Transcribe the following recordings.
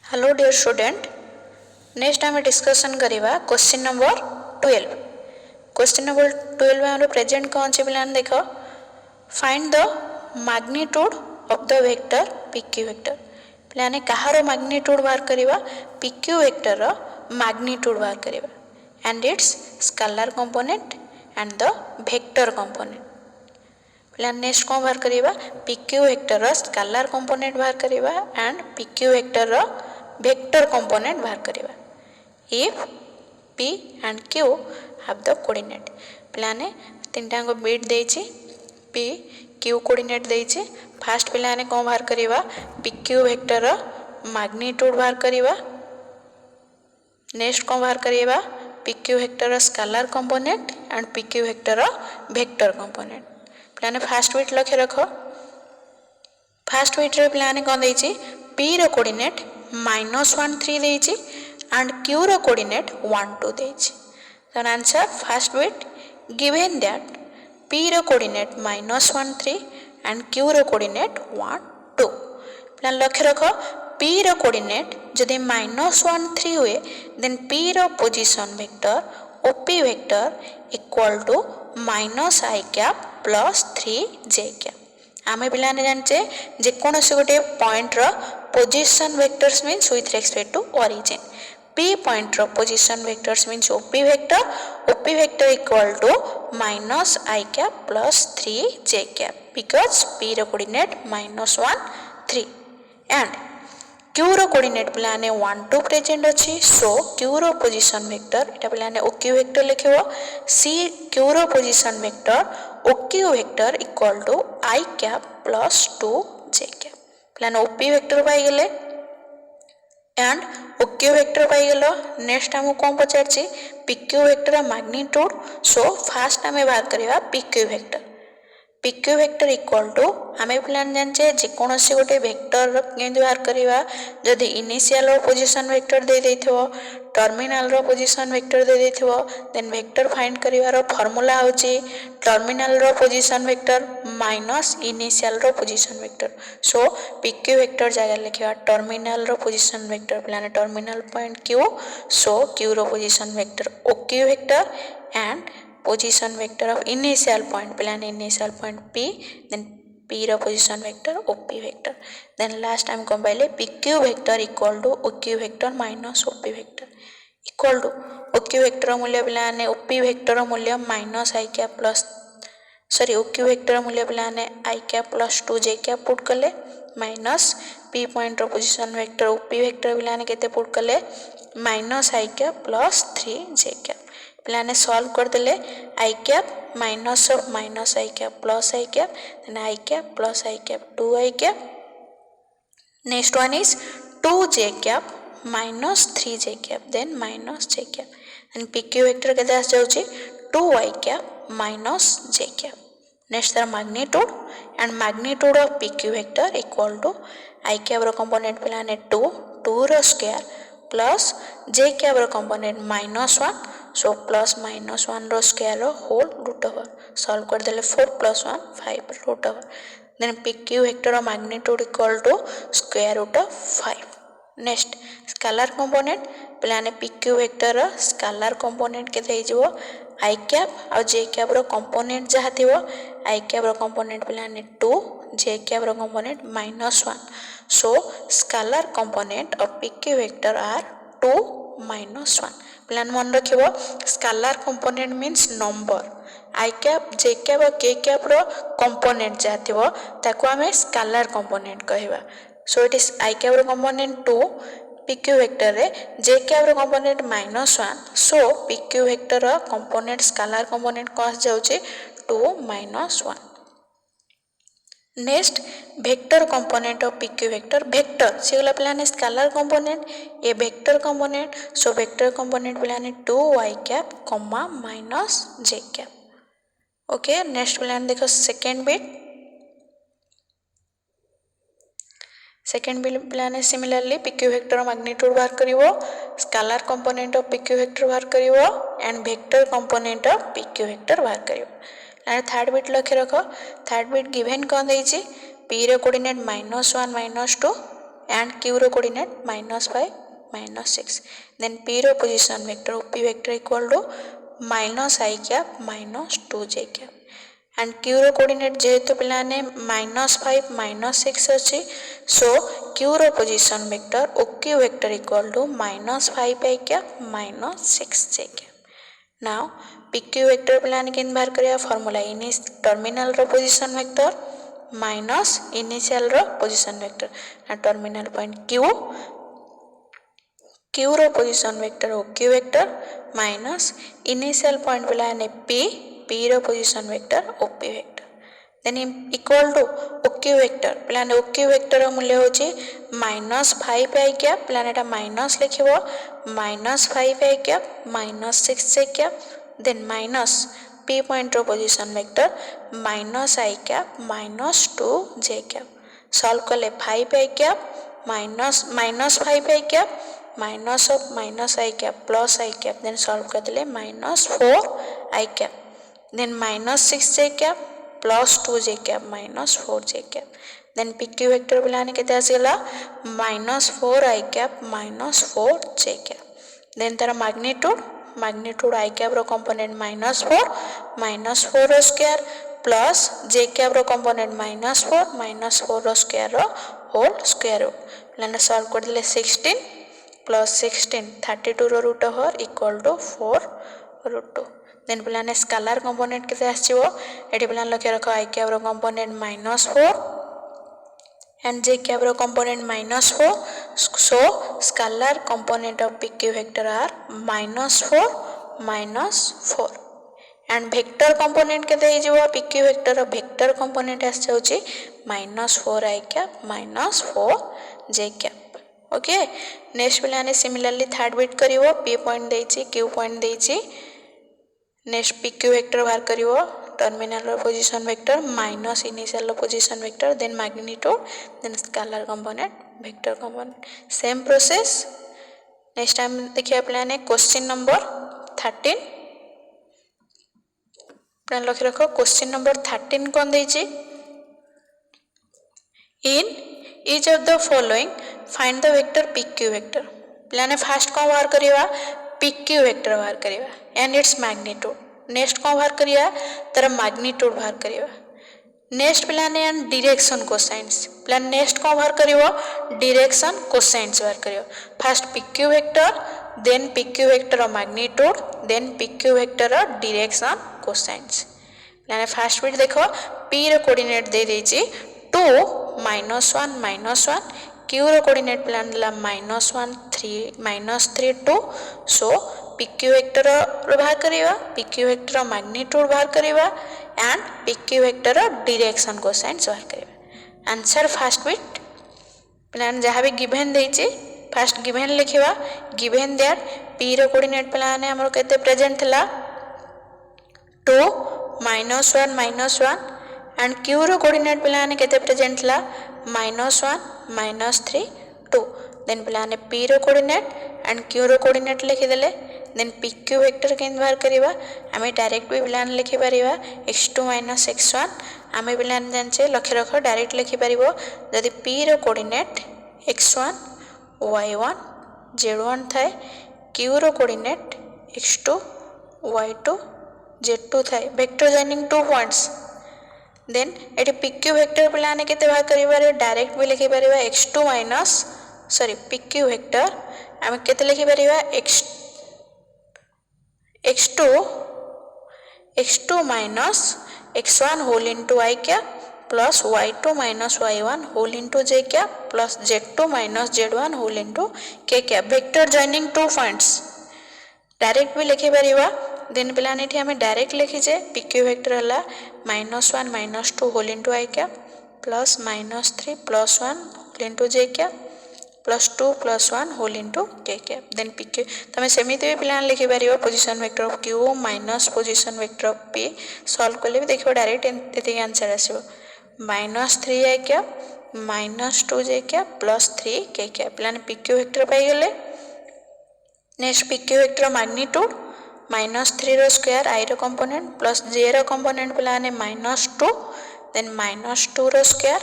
Hello dear student, next आम discussion करवा question number 12। Question number 12 में प्रेजेंट कौन अच्छे पे देख, find the magnitude of the vector PQ vector. पे कहार मैग्नीट्यूड बाहर करवा, PQ वेक्टर मैग्नीट्यूड बाहर करवा and its scalar component and the vector component. पे नेक्स्ट कौन बाहर करवा, PQ वेक्टर स्केलर कंपोनेंट बाहर करवा and PQ vector vector component बाहर करवा। If P and Q have the coordinate, पे तीन टाइम बिट देछि, P Q कोऑर्डिनेट देछि। फास्ट पे कौन बाहर करवा, PQ वेक्टर मैग्नीट्यूड बाहर करवा। नेक्स्ट कौन बाहर करवा, PQ vector scalar component and PQ vector vector component. पे फास्ट बिट लक्ष्य रख, फास्ट बिट रे पे कौन देछि, P रो कोऑर्डिनेट -1 3 देछि एंड Q रो कोऑर्डिनेट 1 2 देछि। तो answer first bit given that P रो कोऑर्डिनेट -1 3 एंड Q रो कोऑर्डिनेट 1 2। प्लान लक्ष्य रख, P रो कोऑर्डिनेट जदि -1 3 हुए देन P रो position vector OP vector equal to -i cap plus 3j cap. आमे पिलाने जानचे जेकोनोसी गोटे पॉइंट रो position vectors means with respect to origin. P point रो position vectors means OP vector equal to -i cap plus 3j cap because P रो coordinate -1 3 and Q रो coordinate पिलाने 1 2 प्रेजेंट अछि। सो Q रो position vector एटा पिलाने OQ vector लिखिबो, C Q रो position vector OQ vector equal to i cap plus 2j cap. प्लान OP वेक्टर पाई गेले एंड OQ वेक्टर पाई गेलो। नेक्स्ट हमको कौन पचारछि, PQ vector magnitude. So first हमें बाहर करवा PQ vector. PQ vector equal to हमें प्लान जानचे जेकोनोसी गोटे वेक्टर केंदि बाहर करवा, जदि इनिशियल रो पोजीशन वेक्टर दे देथिबो, टर्मिनल रो पोजीशन वेक्टर दे देथिबो, देन वेक्टर फाइंड करिवार फार्मूला होची टर्मिनल रो पोजीशन वेक्टर माइनस इनिशियल रो position vector. So PQ vector जगह लिखिबा टर्मिनल रो पोजीशन वेक्टर प्लान terminal point Q। So Q रो position vector OQ vector and position vector of initial point प्लान initial point P then P रो position vector OP vector. Then last time कौन पाइले, PQ vector equal to OQ vector minus OP vector equal to OQ vector मूल्य पिलाने OP vector मूल्य -i cap plus OQ vector मूल्य पिलाने i cap plus 2j cap put कले minus P point रो position vector OP vector पिलाने केते put कले -i cap plus 3j cap. पिलाने सॉल्व कर देले i cap minus of -i cap plus i cap then i cap plus i cap 2i cap. Next one is 2j cap minus 3j cap then minus j cap then PQ vector केते आस जाउची 2i cap minus j cap. Next तार magnitude and magnitude of PQ vector equal to i cap रो component पिलाने 2 रो square plus j cap रो component -1 so plus -1 रो square रो होल रूट ओवर। सॉल्व कर देले 4 + 1 5 root over then PQ vector magnitude equal to square root of 5। Next scalar component प्लाने PQ vector scalar component के देइ जो i कैप और j कैप रो कंपोनेंट जहा थिबो i कैप रो कंपोनेंट प्लाने 2 j कैप रो component -1 so scalar component of PQ vector are 2 -1। प्लान मन रखिबो scalar component means number i cap j cap और k कैप रो कंपोनेंट जहा थिबो ताको हमें स्केलर कंपोनेंट कहबा। So it is i cap रो कंपोनेंट 2 PQ वेक्टर रे j कैप रो कंपोनेंट -1 सो PQ वेक्टर रो कंपोनेंट स्केलर कंपोनेंट कौन जाउचे 2 -1। Next vector component of PQ vector vector सेगला प्लान स्केलर कंपोनेंट ए vector component. So vector component प्लान 2i cap comma minus j cap. Okay next प्लान देखो सेकंड बिट। सेकंड प्लान सिमिलरली PQ वेक्टर मैग्नीट्यूड बाहर करिवो, scalar component of PQ vector बाहर करिवो and vector component of PQ vector बाहर करिवो। थर्ड बिट लक्ष्य रख, थर्ड बिट गिवन कौन देछि P रो कोऑर्डिनेट -1 -2 and q रो कोऑर्डिनेट -5 -6 then p रो position vector op vector equal to -i cap -2j cap and q रो कोऑर्डिनेट जेहेतु पिलाने -5 -6 अछि सो q रो position vector oq vector equal to -5i cap -6j cap now pq vector पिलाने केन बाहर करिया फार्मूला टर्मिनल रो पोजीशन वेक्टर माइनस इनिशियल रो पोजीशन वेक्टर ना टर्मिनल पॉइंट q रो position vector oq vector minus initial point पिलाने p रो position vector op vector then equal to oq vector पिलाने oq वेक्टर रो मूल्य होची -5i कैप पिलाने एटा माइनस लिखिबो -5i cap -6j cap then minus p point रो position vector -i cap -2j cap solve करले 5i cap -5i cap minus of -i cap plus i cap then solve कर देले -4i cap then -6j cap +2j cap -4j cap then pq vector पिलाने केते आसीला -4i cap -4j cap then तार magnitude i cap रो component -4 रो square plus j cap रो component -4 रो स्क्वायर रो होल स्क्वायर रूट पिलाने सॉल्व कर देले 16 + 16 32 रो root over equal to 4√2 then पिलाने स्केलर कंपोनेंट केते आसीबो एठी पिलाने लक्ष्य रखो i कैप रो कंपोनेंट -4 and j cap रो component -4 so scalar component of pq vector are -4 -4 and vector component केते हे जेबो pq vector रो vector component आस जाउची -4i cap -4j cap okay next पिलाने सिमिलरली थर्ड बिट करिवो p पॉइंट देछि q point देछि next pq vector बाहर करिवो terminal रो पोजीशन वेक्टर माइनस इनिशियल रो position vector then magnitude then scalar component vector component same process next time देखिया प्लान है क्वेश्चन नंबर 13 प्लान लख रखो क्वेश्चन नंबर 13 कोन देछि in each of the following find the vector pq vector प्लान फर्स्ट को बाहर करिवा pq वेक्टर बाहर करिवा and its magnitude नेक्स्ट को बाहर करिया तर मैग्नीट्यूड बाहर करिवा नेक्स्ट प्लान एंड डायरेक्शन कोसाइन्स प्लान नेक्स्ट को बाहर करिवो डायरेक्शन कोसाइन्स बाहर करिवो first pq vector then pq vector of magnitude then pq vector of direction cosines प्लान फर्स्ट बिट देखो p रो कोऑर्डिनेट दे देछि 2 -1 -1 q रो कोऑर्डिनेट प्लान ला -1 3 2 सो pq वेक्टर बाहर करिवा pq वेक्टर मैग्नीट्यूड बाहर करिवा and pq vector direction cosines बाहर करिवा आंसर फर्स्ट बिट प्लान जहां भी गिवन देछि फर्स्ट गिवन लिखिवा गिवन दैट p रो कोऑर्डिनेट प्लान हमर केते प्रेजेंट थला 2 -1 -1 एंड q रो कोऑर्डिनेट प्लान केते प्रेजेंट थला -1 -3 2 देन प्लान p रो कोऑर्डिनेट एंड q रो कोऑर्डिनेट लिखि देले देन pq वेक्टर केन बाहर करिवा आमे डायरेक्ट भी प्लान लिखि परिबा x2 - x1 आमे प्लान जानचे लक्ष्य रखो डायरेक्ट लिखि परिबो जदि p रो कोऑर्डिनेट x1 y1 z1 थाए q रो कोऑर्डिनेट x2 y2 z2 थाए vector joining two points then एटी pq वेक्टर प्लान केते बाहर करिबा डायरेक्ट भी लिखि परिबा pq वेक्टर आमे केते लिखि परिबा x2 minus x1 whole into I cap plus y2 minus y1 whole into j cap plus z2 minus z1 whole into k cap vector joining two points direct भी लिखि परिबा then plan एठी हमें direct लिखि जे pq vector हला -1 -2 whole into I cap plus -3 + 1 whole into j cap +2 + 1 whole into k cap then pq तमे सेमिति भी प्लान लिखि परिबो position vector of q minus position vector of p solve करले भी देखिबो डायरेक्ट एते आंसर आसीबो -3i cap -2j cap +3 k cap प्लान pq वेक्टर पाई गेले नेक्स्ट pq वेक्टर मैग्नीट्यूड -3 रो स्क्वायर i रो कंपोनेंट प्लस j रो कंपोनेंट प्लान -2 देन -2 रो स्क्वायर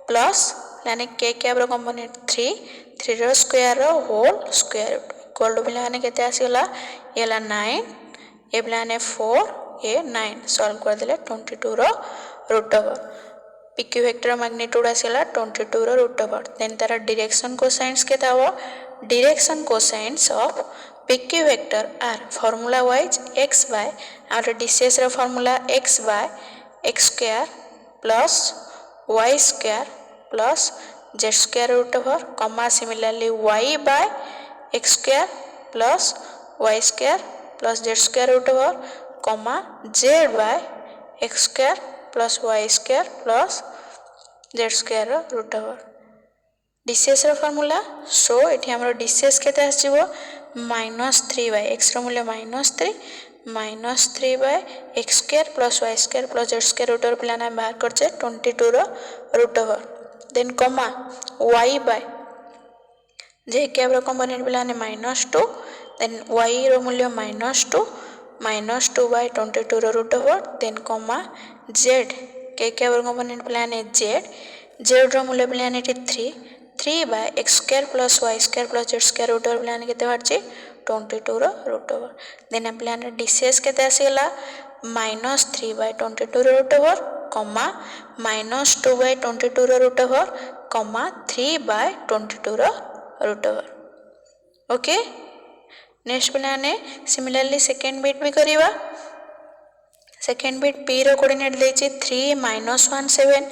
प्लस यानी के कैब कंपोनेंट 3 रो स्क्वायर रो whole square root equal to पिलाने केते आसीगला ये ला 9 ये पिलाने 4 ये 9 सॉल्व कर देले 22 रो root over PQ vector magnitude आसीगला 22 रो रूट ओवर देन तार डायरेक्शन कोसाइन्स केते हबो direction cosines of PQ vector are formula wise x by और DCS रो formula x by x square plus y square plus z square root over comma similarly y by x square plus y square plus z square root over comma z by x square plus y square plus z square root over DCS रो formula so एठी हमरो DCS केते आसीबो -3 by x रो मूल्य -3 by x square plus y square plus z square root over प्लान हम बाहर करछे 22 रो root over then comma y by j cap रो कंपोनेंट प्लान -2 देन y रो मूल्य -2 by 22 रो root over then comma z k cap रो कंपोनेंट प्लान z रो मूल्य प्लान 3 by x square plus y square plus z square root over प्लान केते बारछि 22 रो रूट ओवर देन प्लान DCS केते आसीगला -3 by 22 रो रूट ओवर कॉमा -2 by 22 रो रूट ओवर कॉमा 3 by 22 रो रूट ओवर ओके नेक्स्ट प्लान सिमिलरली सेकंड बिट भी करिवा सेकंड बिट p रो कोऑर्डिनेट देछि 3 -1 7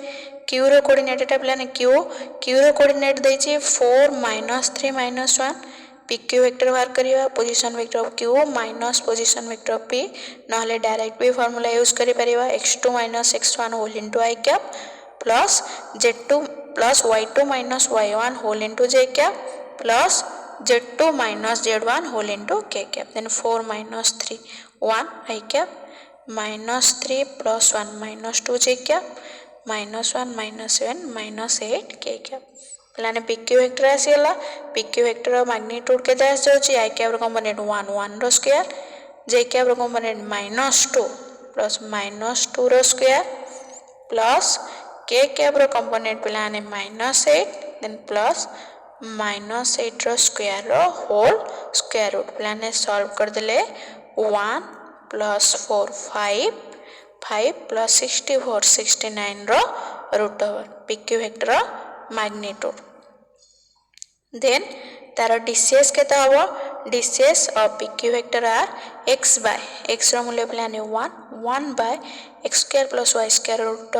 q रो कोऑर्डिनेट एटा प्लान q रो कोऑर्डिनेट देछि 4 -3 -1 PQ वेक्टर बाहर करिवा position vector of q minus position vector of p नहले डायरेक्ट भी फार्मूला यूज करि परिवा x2 - x1 whole into i cap plus z2 plus y2 - y1 whole into j cap plus z2 - z1 whole into k cap then 4 - 3 1 i cap -3 plus 1 -2 j cap -1 -7 -8 k cap प्लाने PQ vector आसीगला PQ vector magnitude केते आस जाउची i cap रो component 1 1 रो square j cap रो component -2 plus -2 रो square plus k cap रो कंपोनेंट प्लाने -8 देन प्लस -8 रो स्क्वायर रो होल स्क्वायर रूट प्लाने सॉल्व कर देले 1 प्लस 4 5 प्लस 64 69 रो root over PQ vector magnitude then तार DCS केते हबो DCS of PQ vector are x by x रो मूल्य प्लाने 1 by x square plus y square root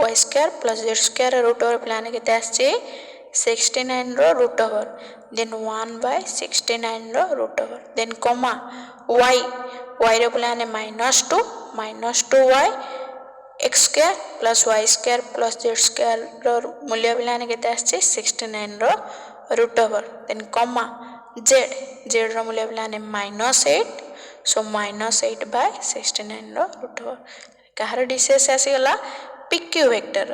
y square plus z square root over प्लाने केते आछे 69 रो रूट ओवर देन 1 by 69 रो root over then comma y रो प्लाने -2y x square plus y square plus z square रो मूल्य प्लाने केते आछे 69 रो root over then comma z रो मूल्य प्लाने -8 सो -8 by 69 रो रूट ओवर कहार DCS आसीगला PQ वेक्टर